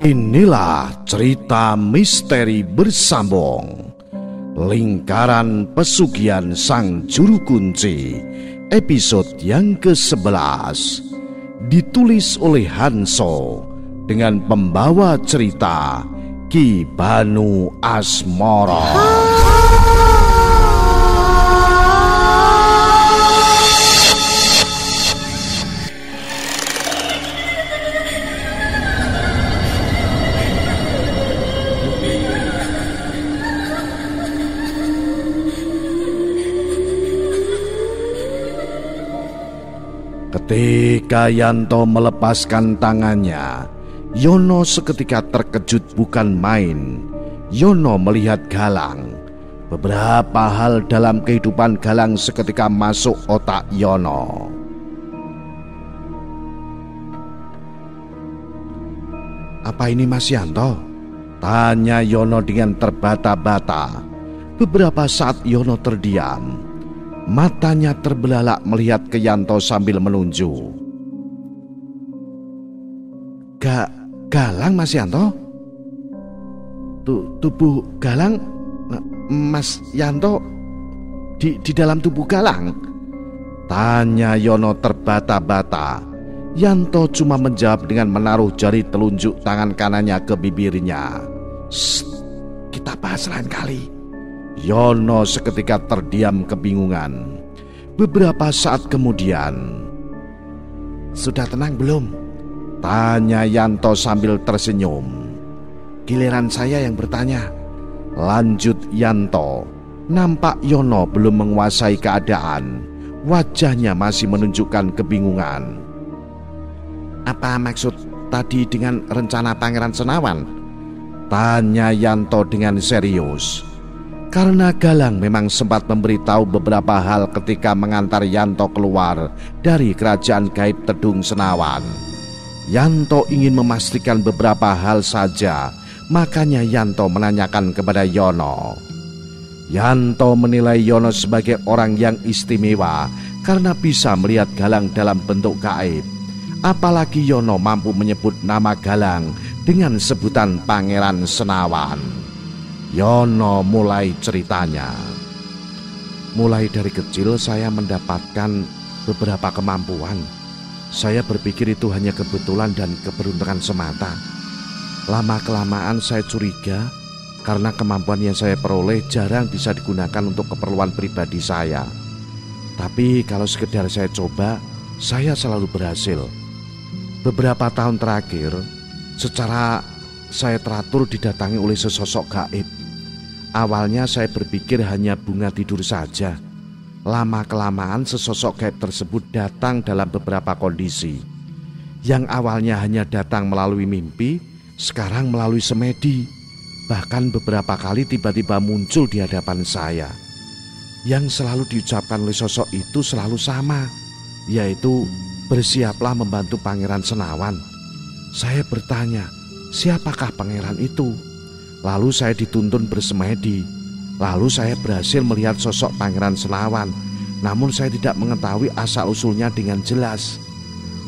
Inilah cerita misteri bersambung Lingkaran Pesugihan Sang Juru Kunci, episode yang ke-11, ditulis oleh Hanso dengan pembawa cerita Ki Banu Asmara. Ketika Yanto melepaskan tangannya, Yono seketika terkejut bukan main. Yono melihat Galang. Beberapa hal dalam kehidupan Galang seketika masuk otak Yono. "Apa ini Mas Yanto?" tanya Yono dengan terbata-bata. Beberapa saat Yono terdiam. Matanya terbelalak melihat ke Yanto sambil menunjuk. Galang Mas Yanto? Tubuh Galang? Mas Yanto di dalam tubuh Galang? Tanya Yono terbata-bata. Yanto cuma menjawab dengan menaruh jari telunjuk tangan kanannya ke bibirnya. "Shh, kita bahas lain kali." Yono seketika terdiam kebingungan. Beberapa saat kemudian, "Sudah tenang belum?" tanya Yanto sambil tersenyum. "Giliran saya yang bertanya," lanjut Yanto. Nampak Yono belum menguasai keadaan. Wajahnya masih menunjukkan kebingungan. "Apa maksud tadi dengan rencana Pangeran Senawan?" tanya Yanto dengan serius. Karena Galang memang sempat memberitahu beberapa hal ketika mengantar Yanto keluar dari kerajaan gaib Tedung Senawan. Yanto ingin memastikan beberapa hal saja, makanya Yanto menanyakan kepada Yono. Yanto menilai Yono sebagai orang yang istimewa karena bisa melihat Galang dalam bentuk gaib. Apalagi Yono mampu menyebut nama Galang dengan sebutan Pangeran Senawan. Yono mulai ceritanya. "Mulai dari kecil saya mendapatkan beberapa kemampuan. Saya berpikir itu hanya kebetulan dan keberuntungan semata. Lama-kelamaan saya curiga karena kemampuan yang saya peroleh jarang bisa digunakan untuk keperluan pribadi saya. Tapi kalau sekedar saya coba, saya selalu berhasil. Beberapa tahun terakhir, secara saya teratur didatangi oleh sesosok gaib. Awalnya saya berpikir hanya bunga tidur saja. Lama-kelamaan sesosok gaib tersebut datang dalam beberapa kondisi. Yang awalnya hanya datang melalui mimpi, sekarang melalui semedi. Bahkan beberapa kali tiba-tiba muncul di hadapan saya. Yang selalu diucapkan oleh sosok itu selalu sama, yaitu bersiaplah membantu Pangeran Senawan. Saya bertanya, siapakah pangeran itu? Lalu saya dituntun bersemedi. Lalu saya berhasil melihat sosok Pangeran Senawan. Namun saya tidak mengetahui asal-usulnya dengan jelas.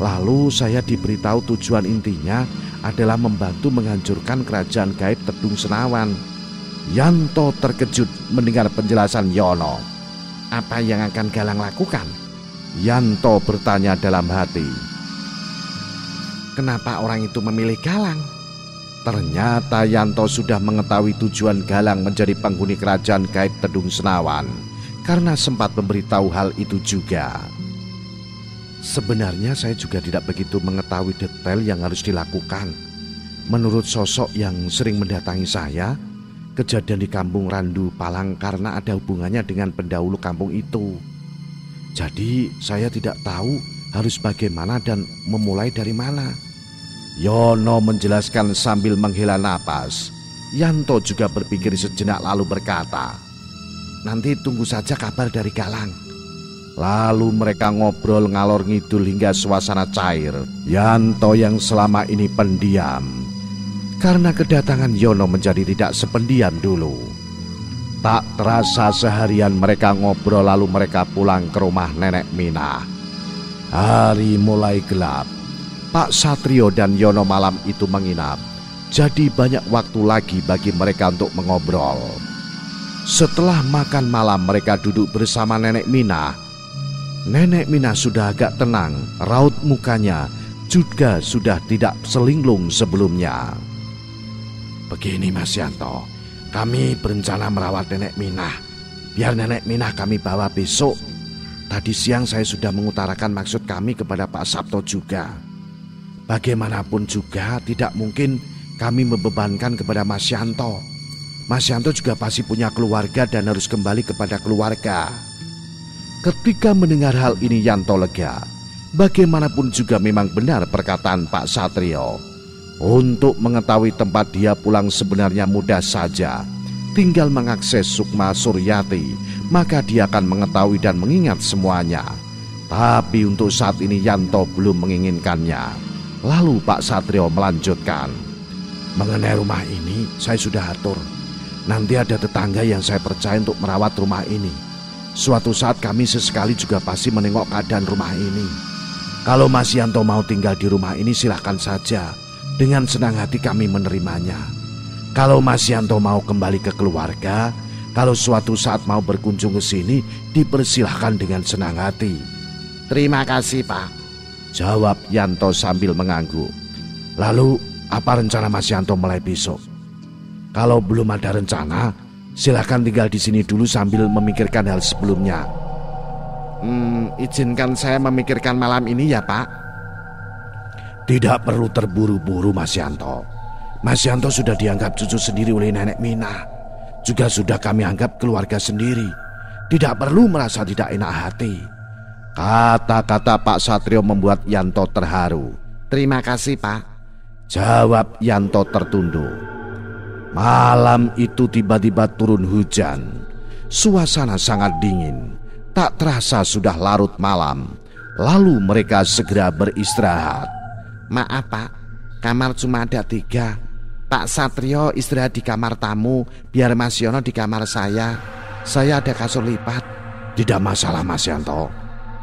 Lalu saya diberitahu tujuan intinya adalah membantu menghancurkan kerajaan gaib Tedung Senawan. Yanto terkejut mendengar penjelasan Yono. "Apa yang akan Galang lakukan?" Yanto bertanya dalam hati. "Kenapa orang itu memilih Galang?" Ternyata Yanto sudah mengetahui tujuan Galang menjadi penghuni kerajaan gaib Tedung Senawan karena sempat memberitahu hal itu juga. "Sebenarnya saya juga tidak begitu mengetahui detail yang harus dilakukan. Menurut sosok yang sering mendatangi saya, kejadian di kampung Randu Palang karena ada hubungannya dengan pendahulu kampung itu. Jadi saya tidak tahu harus bagaimana dan memulai dari mana." Yono menjelaskan sambil menghela napas. Yanto juga berpikir sejenak lalu berkata, "Nanti tunggu saja kabar dari Galang." Lalu mereka ngobrol ngalor ngidul hingga suasana cair. Yanto yang selama ini pendiam, karena kedatangan Yono menjadi tidak sependiam dulu. Tak terasa seharian mereka ngobrol lalu mereka pulang ke rumah Nenek Minah. Hari mulai gelap. Pak Satrio dan Yono malam itu menginap jadi banyak waktu lagi bagi mereka untuk mengobrol. Setelah makan malam mereka duduk bersama Nenek Minah. Nenek Minah sudah agak tenang, raut mukanya juga sudah tidak selinglung sebelumnya. Begini Mas Yanto, kami berencana merawat Nenek Minah. Biar Nenek Minah kami bawa besok. Tadi siang saya sudah mengutarakan maksud kami kepada Pak Sabto juga. Bagaimanapun juga tidak mungkin kami membebankan kepada Mas Yanto. Mas Yanto juga pasti punya keluarga dan harus kembali kepada keluarga. Ketika mendengar hal ini Yanto lega. Bagaimanapun juga memang benar perkataan Pak Satrio. Untuk mengetahui tempat dia pulang sebenarnya mudah saja. Tinggal mengakses Sukma Suryati, maka dia akan mengetahui dan mengingat semuanya. Tapi untuk saat ini Yanto belum menginginkannya. Lalu Pak Satrio melanjutkan. Mengenai rumah ini saya sudah atur. Nanti ada tetangga yang saya percaya untuk merawat rumah ini. Suatu saat kami sesekali juga pasti menengok keadaan rumah ini. Kalau Mas Yanto mau tinggal di rumah ini silahkan saja. Dengan senang hati kami menerimanya. Kalau Mas Yanto mau kembali ke keluarga, kalau suatu saat mau berkunjung ke sini, dipersilahkan dengan senang hati. Terima kasih Pak, jawab Yanto sambil mengangguk. Lalu apa rencana Mas Yanto mulai besok? Kalau belum ada rencana, silahkan tinggal di sini dulu sambil memikirkan hal sebelumnya. Izinkan saya memikirkan malam ini ya Pak. Tidak perlu terburu-buru Mas Yanto. Mas Yanto sudah dianggap cucu sendiri oleh Nenek Minah. Juga sudah kami anggap keluarga sendiri. Tidak perlu merasa tidak enak hati. Kata-kata Pak Satrio membuat Yanto terharu. Terima kasih Pak, jawab Yanto tertunduk. Malam itu tiba-tiba turun hujan. Suasana sangat dingin. Tak terasa sudah larut malam. Lalu mereka segera beristirahat. Maaf Pak, kamar cuma ada 3. Pak Satrio istirahat di kamar tamu, biar Mas Yono di kamar saya. Saya ada kasur lipat. Tidak masalah Mas Yanto.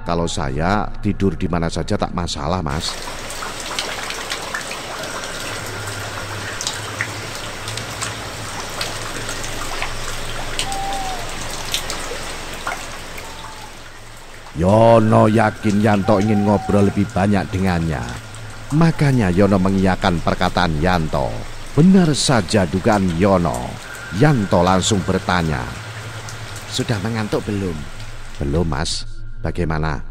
Kalau saya tidur di mana saja tak masalah Mas. Yono yakin Yanto ingin ngobrol lebih banyak dengannya. Makanya Yono mengiyakan perkataan Yanto. Benar saja dugaan Yono. Yanto langsung bertanya. Sudah mengantuk belum? Belum Mas. Bagaimana?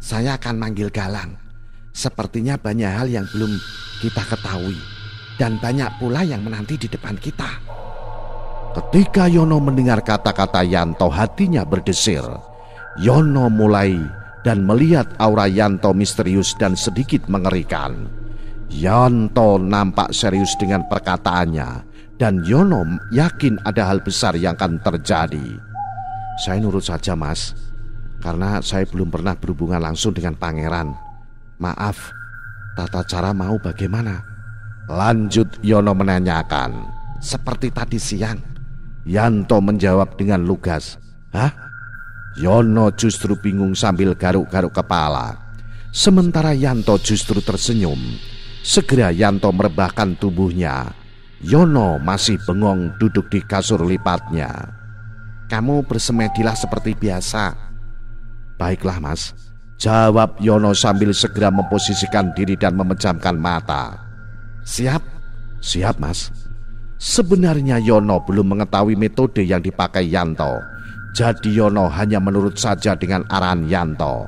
Saya akan manggil Galang. Sepertinya banyak hal yang belum kita ketahui. Dan banyak pula yang menanti di depan kita. Ketika Yono mendengar kata-kata Yanto, hatinya berdesir. Yono mulai dan melihat aura Yanto misterius dan sedikit mengerikan. Yanto nampak serius dengan perkataannya dan Yono yakin ada hal besar yang akan terjadi. Saya nurut saja Mas, karena saya belum pernah berhubungan langsung dengan pangeran. Maaf, tata cara mau bagaimana? Lanjut Yono menanyakan. Seperti tadi siang. Yanto menjawab dengan lugas. Hah? Yono justru bingung sambil garuk-garuk kepala. Sementara Yanto justru tersenyum. Segera Yanto merebahkan tubuhnya. Yono masih bengong duduk di kasur lipatnya. Kamu bersemedilah seperti biasa. Baiklah Mas, jawab Yono sambil segera memposisikan diri dan memejamkan mata. Siap? Siap Mas. Sebenarnya Yono belum mengetahui metode yang dipakai Yanto. Jadi Yono hanya menurut saja dengan arahan Yanto.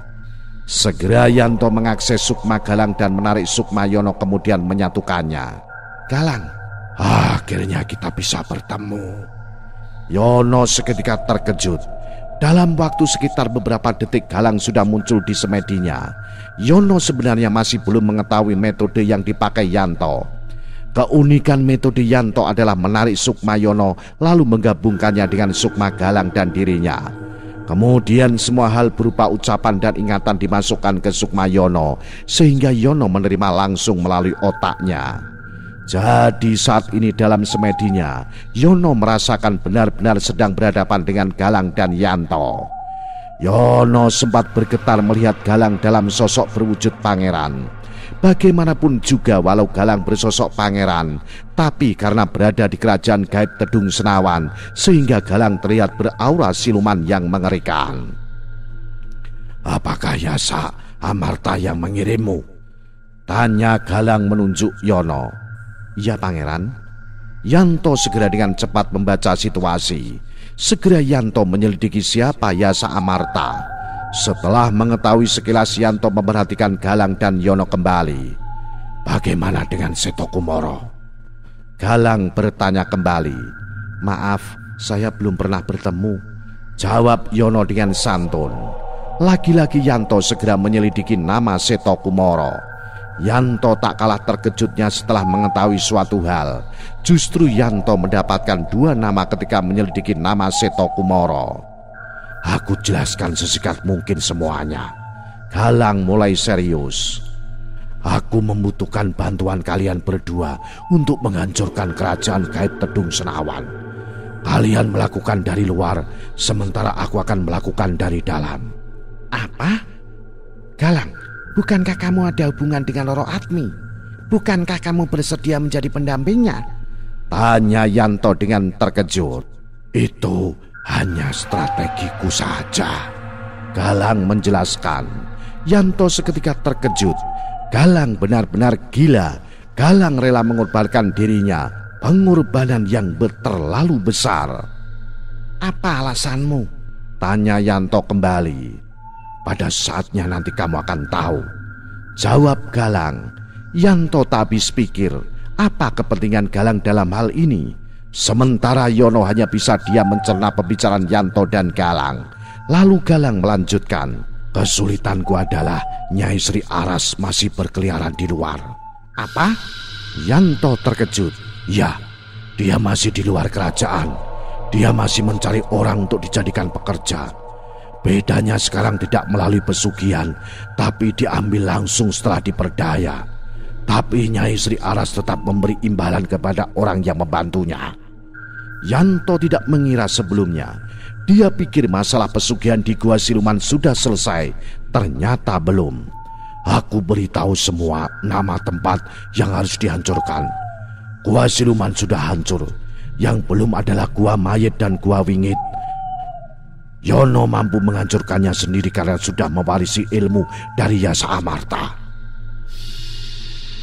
Segera Yanto mengakses Sukma Galang dan menarik Sukma Yono kemudian menyatukannya. Galang, akhirnya kita bisa bertemu. Yono seketika terkejut. Dalam waktu sekitar beberapa detik Galang sudah muncul di semedinya. Yono sebenarnya masih belum mengetahui metode yang dipakai Yanto. Keunikan metode Yanto adalah menarik Sukma Yono lalu menggabungkannya dengan Sukma Galang dan dirinya. Kemudian semua hal berupa ucapan dan ingatan dimasukkan ke Sukma Yono sehingga Yono menerima langsung melalui otaknya. Jadi saat ini dalam semedinya Yono merasakan benar-benar sedang berhadapan dengan Galang dan Yanto. Yono sempat bergetar melihat Galang dalam sosok berwujud pangeran. Bagaimanapun juga walau Galang bersosok pangeran, tapi karena berada di kerajaan gaib Tedung Senawan, sehingga Galang terlihat beraura siluman yang mengerikan. "Apakah Yasa Amarta yang mengirimmu?" tanya Galang menunjuk Yono. "Iya pangeran." Yanto segera dengan cepat membaca situasi. Segera Yanto menyelidiki siapa Yasa Amarta. Setelah mengetahui sekilas, Yanto memperhatikan Galang dan Yono kembali. "Bagaimana dengan Seto Kumoro?" Galang bertanya kembali. "Maaf, saya belum pernah bertemu," jawab Yono dengan santun. Lagi-lagi Yanto segera menyelidiki nama Seto Kumoro. Yanto tak kalah terkejutnya setelah mengetahui suatu hal. Justru Yanto mendapatkan 2 nama ketika menyelidiki nama Seto Kumoro. "Aku jelaskan sesingkat mungkin semuanya." Galang mulai serius. "Aku membutuhkan bantuan kalian berdua untuk menghancurkan kerajaan gaib Tedung Senawan. Kalian melakukan dari luar, sementara aku akan melakukan dari dalam." "Apa? Galang, bukankah kamu ada hubungan dengan Roro Atmi? Bukankah kamu bersedia menjadi pendampingnya?" tanya Yanto dengan terkejut. "Itu hanya strategiku saja," Galang menjelaskan. Yanto seketika terkejut. Galang benar-benar gila. Galang rela mengorbankan dirinya, pengorbanan yang terlalu besar. "Apa alasanmu?" tanya Yanto kembali. "Pada saatnya nanti kamu akan tahu," jawab Galang. Yanto tak habis pikir, apa kepentingan Galang dalam hal ini? Sementara Yono hanya bisa diam mencerna pembicaraan Yanto dan Galang. Lalu Galang melanjutkan, "Kesulitanku adalah Nyai Sri Aras masih berkeliaran di luar." "Apa?" Yanto terkejut. "Ya, dia masih di luar kerajaan. Dia masih mencari orang untuk dijadikan pekerja. Bedanya sekarang tidak melalui pesugihan, tapi diambil langsung setelah diperdaya. Tapi Nyai Sri Aras tetap memberi imbalan kepada orang yang membantunya." Yanto tidak mengira sebelumnya. Dia pikir masalah pesugihan di Gua Siluman sudah selesai. Ternyata belum. "Aku beritahu semua nama tempat yang harus dihancurkan. Gua Siluman sudah hancur. Yang belum adalah Gua Mayit dan Gua Wingit. Yono mampu menghancurkannya sendiri karena sudah mewarisi ilmu dari Yasa Amarta."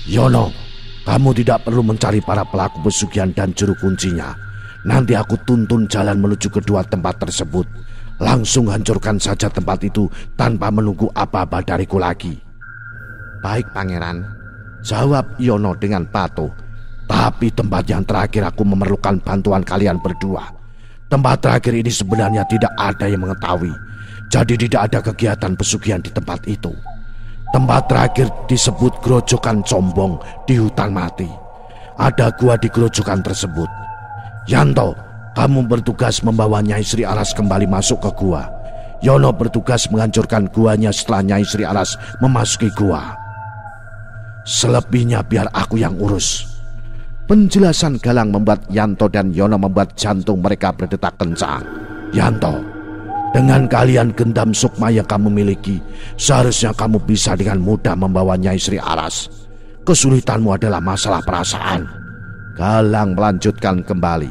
"Yono, kamu tidak perlu mencari para pelaku pesugihan dan juru kuncinya. Nanti aku tuntun jalan menuju kedua tempat tersebut. Langsung hancurkan saja tempat itu tanpa menunggu apa-apa dariku lagi." "Baik pangeran," jawab Yono dengan patuh. "Tapi tempat yang terakhir aku memerlukan bantuan kalian berdua. Tempat terakhir ini sebenarnya tidak ada yang mengetahui. Jadi tidak ada kegiatan pesugihan di tempat itu. Tempat terakhir disebut Grojokan Combong di hutan mati. Ada gua di grojokan tersebut. Yanto, kamu bertugas membawa Nyai Sri Aras kembali masuk ke gua. Yono bertugas menghancurkan guanya setelah Nyai Sri Aras memasuki gua. Selebihnya biar aku yang urus." Penjelasan Galang membuat Yanto dan Yono membuat jantung mereka berdetak kencang. "Yanto, dengan kalian gendam sukma yang kamu miliki, seharusnya kamu bisa dengan mudah membawa Nyai Sri Aras. Kesulitanmu adalah masalah perasaan." Galang melanjutkan kembali.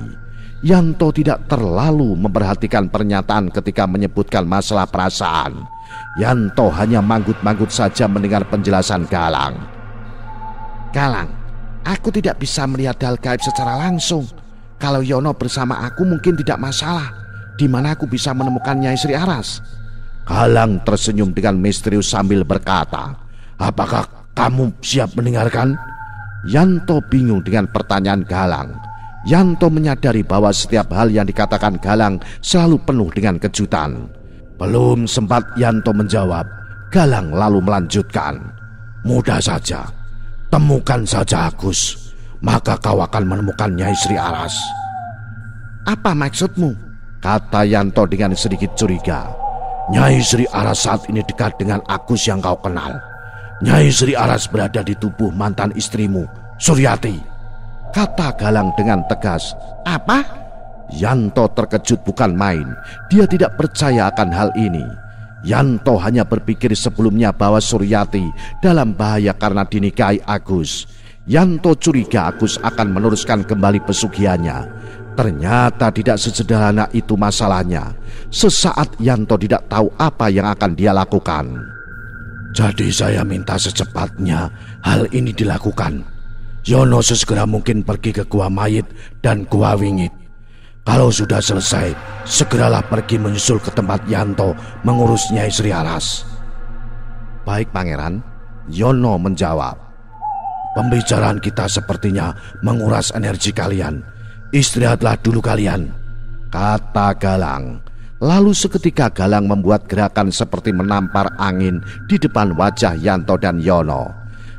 Yanto tidak terlalu memperhatikan pernyataan ketika menyebutkan masalah perasaan. Yanto hanya manggut-manggut saja mendengar penjelasan Galang. "Galang, aku tidak bisa melihat hal gaib secara langsung. Kalau Yono bersama aku mungkin tidak masalah. Di mana aku bisa menemukan Nyai Sri Aras?" Galang tersenyum dengan misterius sambil berkata, "Apakah kamu siap mendengarkan?" Yanto bingung dengan pertanyaan Galang. Yanto menyadari bahwa setiap hal yang dikatakan Galang selalu penuh dengan kejutan. Belum sempat Yanto menjawab, Galang lalu melanjutkan, "Mudah saja, temukan saja Agus, maka kau akan menemukan Nyai Sri Aras." "Apa maksudmu?" kata Yanto dengan sedikit curiga. "Nyai Sri Aras saat ini dekat dengan Agus yang kau kenal. Nyai Sri Aras berada di tubuh mantan istrimu, Suryati," kata Galang dengan tegas. "Apa?" Yanto terkejut bukan main. Dia tidak percaya akan hal ini. Yanto hanya berpikir sebelumnya bahwa Suryati dalam bahaya karena dinikahi Agus. Yanto curiga Agus akan meneruskan kembali pesugihannya. Ternyata tidak sesederhana itu masalahnya. Sesaat Yanto tidak tahu apa yang akan dia lakukan. Jadi saya minta secepatnya hal ini dilakukan. Yono sesegera mungkin pergi ke Gua Mayit dan Gua Wingit. Kalau sudah selesai, segeralah pergi menyusul ke tempat Yanto mengurus Nyai Sri Aras. Baik Pangeran, Yono menjawab. Pembicaraan kita sepertinya menguras energi kalian. Istirahatlah dulu kalian, kata Galang. Lalu seketika Galang membuat gerakan seperti menampar angin di depan wajah Yanto dan Yono.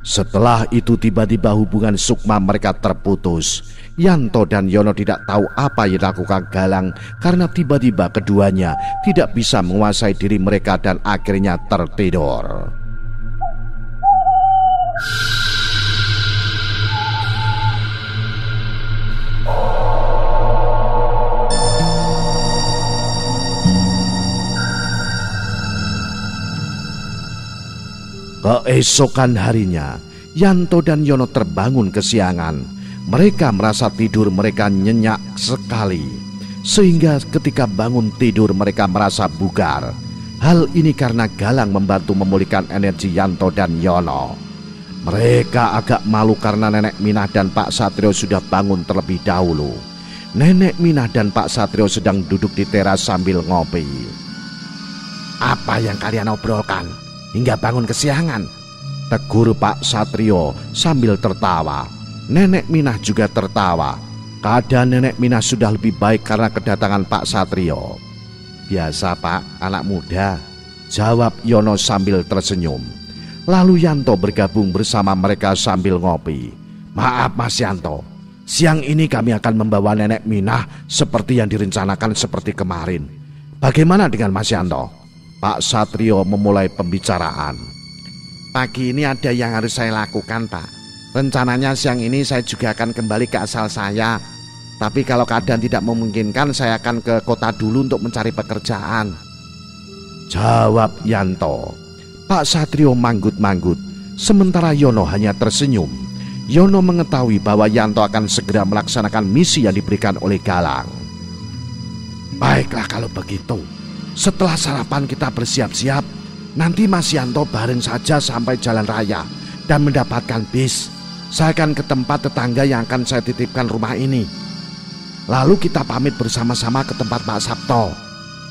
Setelah itu tiba-tiba hubungan sukma mereka terputus. Yanto dan Yono tidak tahu apa yang dilakukan Galang karena tiba-tiba keduanya tidak bisa menguasai diri mereka dan akhirnya tertidur. Keesokan harinya, Yanto dan Yono terbangun kesiangan. Mereka merasa tidur mereka nyenyak sekali, sehingga ketika bangun tidur mereka merasa bugar. Hal ini karena Galang membantu memulihkan energi Yanto dan Yono. Mereka agak malu karena Nenek Minah dan Pak Satrio sudah bangun terlebih dahulu. Nenek Minah dan Pak Satrio sedang duduk di teras sambil ngopi. Apa yang kalian obrolkan hingga bangun kesiangan? Tegur Pak Satrio sambil tertawa. Nenek Minah juga tertawa. Keadaan Nenek Minah sudah lebih baik karena kedatangan Pak Satrio. Biasa Pak, anak muda, jawab Yono sambil tersenyum. Lalu Yanto bergabung bersama mereka sambil ngopi. Maaf Mas Yanto, siang ini kami akan membawa Nenek Minah seperti yang direncanakan seperti kemarin. Bagaimana dengan Mas Yanto? Pak Satrio memulai pembicaraan. Pagi ini ada yang harus saya lakukan Pak. Rencananya siang ini saya juga akan kembali ke asal saya. Tapi kalau keadaan tidak memungkinkan saya akan ke kota dulu untuk mencari pekerjaan, jawab Yanto. Pak Satrio manggut-manggut, sementara Yono hanya tersenyum. Yono mengetahui bahwa Yanto akan segera melaksanakan misi yang diberikan oleh Galang. Baiklah kalau begitu. Setelah sarapan kita bersiap-siap, nanti Mas Yanto bareng saja sampai jalan raya dan mendapatkan bis. Saya akan ke tempat tetangga yang akan saya titipkan rumah ini. Lalu kita pamit bersama-sama ke tempat Pak Sabto.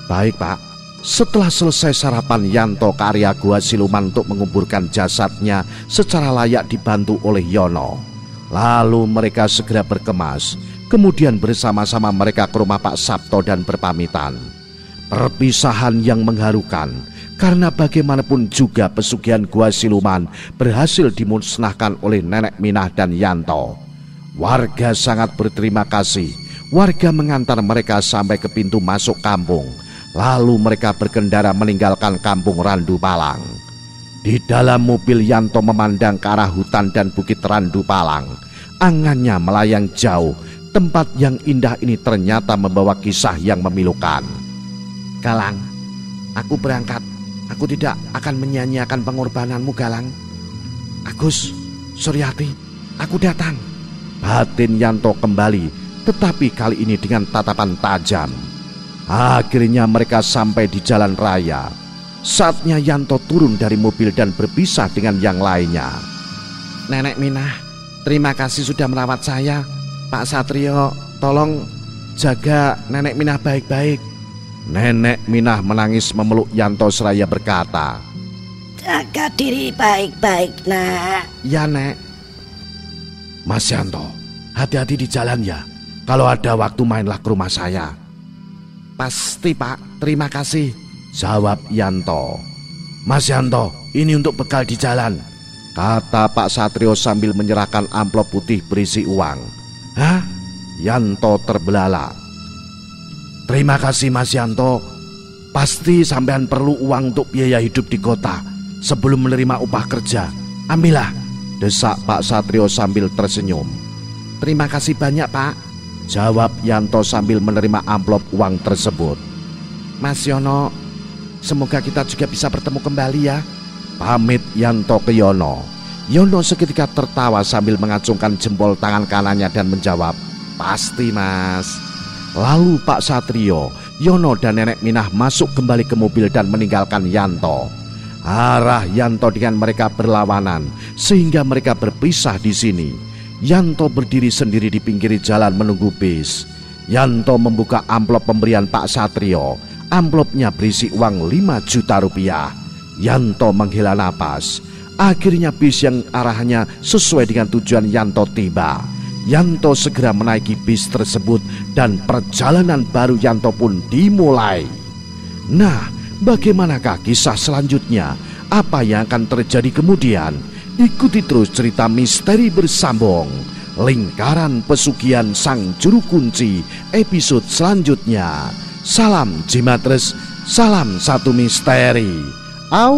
Baik Pak. Setelah selesai sarapan, Yanto ke area Gua Siluman untuk menguburkan jasadnya secara layak dibantu oleh Yono. Lalu mereka segera berkemas. Kemudian bersama-sama mereka ke rumah Pak Sabto dan berpamitan. Perpisahan yang mengharukan, karena bagaimanapun juga pesugihan Gua Siluman berhasil dimusnahkan oleh Nenek Minah dan Yanto. Warga sangat berterima kasih. Warga mengantar mereka sampai ke pintu masuk kampung. Lalu mereka berkendara meninggalkan kampung Randu Palang. Di dalam mobil Yanto memandang ke arah hutan dan bukit Randu Palang. Angannya melayang jauh. Tempat yang indah ini ternyata membawa kisah yang memilukan. Galang, aku berangkat. Aku tidak akan menyia-nyiakan pengorbananmu Galang. Agus, Suryati, aku datang. Batin Yanto kembali, tetapi kali ini dengan tatapan tajam. Akhirnya mereka sampai di jalan raya. Saatnya Yanto turun dari mobil dan berpisah dengan yang lainnya. Nenek Minah, terima kasih sudah merawat saya. Pak Satrio, tolong jaga Nenek Minah baik-baik. Nenek Minah menangis memeluk Yanto seraya berkata, jaga diri baik-baik nak. Ya Nek. Mas Yanto, hati-hati di jalan ya. Kalau ada waktu mainlah ke rumah saya. Pasti Pak, terima kasih, jawab Yanto. Mas Yanto, ini untuk bekal di jalan, kata Pak Satrio sambil menyerahkan amplop putih berisi uang. Hah? Yanto terbelalak. Terima kasih Mas Yanto. Pasti sampean perlu uang untuk biaya hidup di kota. Sebelum menerima upah kerja, ambillah, desak Pak Satrio sambil tersenyum. Terima kasih banyak Pak, jawab Yanto sambil menerima amplop uang tersebut. Mas Yono, Semoga kita juga bisa bertemu kembali ya. Pamit Yanto ke Yono. Yono seketika tertawa sambil mengacungkan jempol tangan kanannya dan menjawab, "Pasti mas." Lalu Pak Satrio, Yono dan Nenek Minah masuk kembali ke mobil dan meninggalkan Yanto. Arah Yanto dengan mereka berlawanan sehingga mereka berpisah di sini. Yanto berdiri sendiri di pinggir jalan menunggu bis. Yanto membuka amplop pemberian Pak Satrio. Amplopnya berisi uang 5 juta rupiah. Yanto menghela napas. Akhirnya bis yang arahnya sesuai dengan tujuan Yanto tiba. Yanto segera menaiki bis tersebut dan perjalanan baru Yanto pun dimulai. Nah, bagaimanakah kisah selanjutnya? Apa yang akan terjadi kemudian? Ikuti terus cerita misteri bersambung Lingkaran Pesugihan Sang Juru Kunci episode selanjutnya. Salam Jimatres, salam satu misteri. Au.